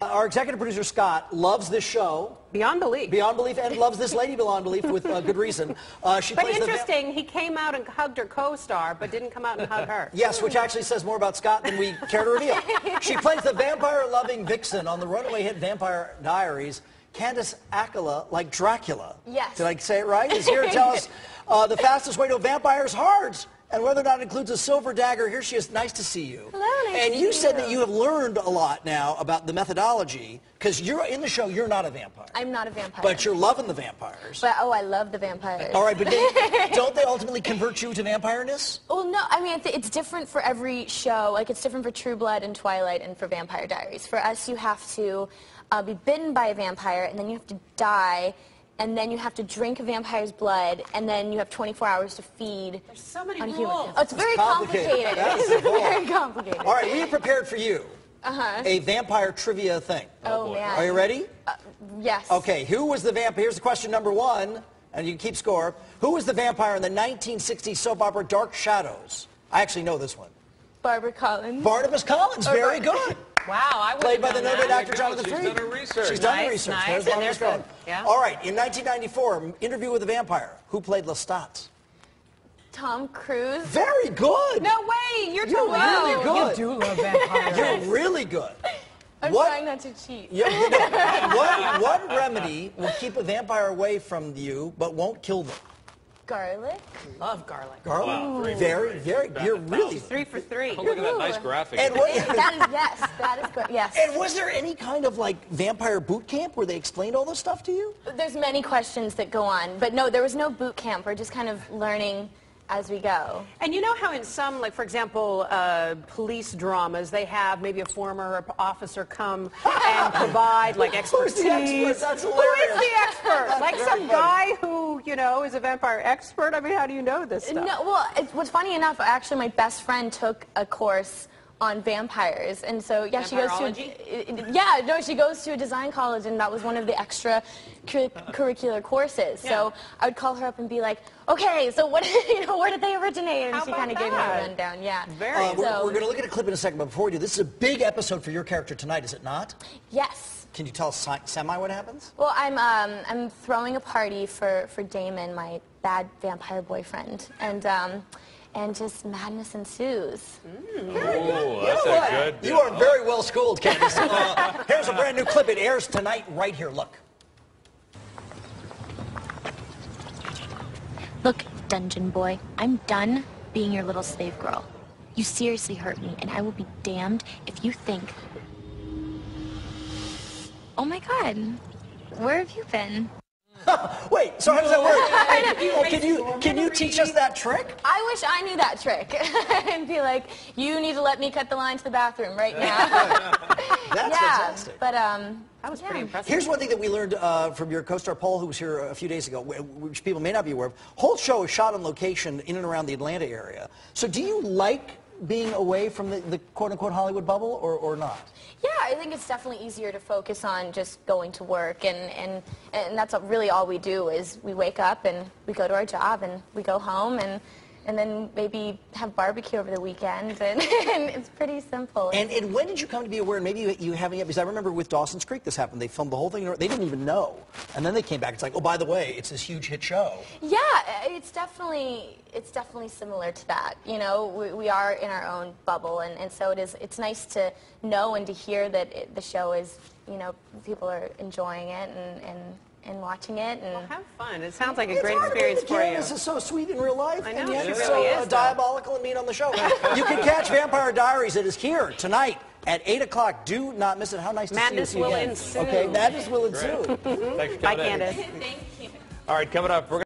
Our executive producer, Scott, loves this show. Beyond belief. Beyond belief, and loves this lady beyond belief with good reason. But interesting, he came out and hugged her co-star, but didn't come out and hug her. Yes, which actually says more about Scott than we care to reveal. She plays the vampire-loving vixen on the runaway hit Vampire Diaries. Candice Accola, like Dracula. Yes. Did I say it right? Is here to tell us the fastest way to a vampire's heart. And whether or not it includes a silver dagger. Here she is. Nice to see you. Hello, nice and to you see said you. that you have learned a lot now about the methodology, because you're in the show, you're not a vampire. I'm not a vampire. But you're loving the vampires. But, oh, I love the vampires. All right, but don't they ultimately convert you to vampireness? Well, no, I mean, it's different for every show. Like, it's different for True Blood and Twilight and for Vampire Diaries. For us, you have to be bitten by a vampire, and then you have to die, and then you have to drink a vampire's blood, and then you have 24 hours to feed. There's so many on rules. humans. Oh, it's very complicated. It's very complicated. All right, we have prepared for you a vampire trivia thing. Oh, man. Are you ready? Yes. Okay, who was the vampire? Here's the question number one, and you can keep score. Who was the vampire in the 1960s soap opera Dark Shadows? I actually know this one. Barbara Collins. Barnabas Collins, very good. Wow, I would Played by the noted actor Jonathan She's Freed. done her research. She's done her Nice, research. nice. There's And Barnabas there's Collins. good. Yeah. All right, in 1994, Interview with the Vampire. Who played Lestat? Tom Cruise. Very good. No way, you're You're really good. You do love vampires. You're really good. I'm trying not to cheat. Yeah, what remedy will keep a vampire away from you but won't kill them? Garlic. Love garlic. Garlic? Wow, very. You're really... 3 for 3. Oh, look at that nice graphic. And what, That is good. Yes. and was there any kind of like vampire boot camp where they explained all this stuff to you? There's many questions that go on, but no, there was no boot camp. We're just kind of learning as we go. And you know how in some, like for example, police dramas, they have maybe a former officer come and provide like expertise. Who's the expert? That's Who hilarious. is the expert? That's Like very some funny. guy who, you know, is a vampire expert? I mean, how do you know this stuff? No, well, what's funny enough, actually, my best friend took a course on vampires, and so yeah, she goes to she goes to a design college, and that was one of the extra curricular courses. Yeah. So I would call her up and be like, okay, so what, where did they originate? And How she kind of about gave me a that? rundown. Yeah. Very. We're going to look at a clip in a second, but before we do, this is a big episode for your character tonight, is it not? Yes. Can you tell us semi what happens? Well, I'm throwing a party for Damon, my bad vampire boyfriend, and just madness ensues. Oh, that's a good You are very well schooled, Candice. Here's a brand new clip. It airs tonight right here. Look. Look, Dungeon Boy, I'm done being your little slave girl. You seriously hurt me, and I will be damned if you think... Oh my God, where have you been? Wait, so how does that work? Can you teach us that trick? I wish I knew that trick. And be like, you need to let me cut the line to the bathroom right now. That's fantastic. But That was pretty impressive. Here's one thing that we learned from your co-star Paul, who was here a few days ago, which people may not be aware of. Whole show is shot on location in and around the Atlanta area. So do you like being away from the quote-unquote Hollywood bubble or not? yeah, I think it's definitely easier to focus on just going to work, and that's really all we do is we wake up and we go to our job and we go home and then maybe have barbecue over the weekend, and it's pretty simple. And when did you come to be aware, and maybe you haven't yet, because I remember with Dawson's Creek this happened. They filmed the whole thing, they didn't even know. And then they came back, it's like, oh, by the way, it's this huge hit show. Yeah, it's definitely similar to that. You know, we are in our own bubble, and so it's nice to know and to hear that the show is, you know, people are enjoying it and watching it. And Well, have fun. It sounds like a great It's hard to believe experience that for you. Candice is so sweet in real life, I know, and yet she it's really so is, though. diabolical and mean on the show. You can catch Vampire Diaries. It is here tonight at 8 o'clock. Do not miss it. How nice Madness to see you will again. ensue. Okay, madness will ensue. Thanks for Bye, coming in. Candice. thank you. All right, coming up, we're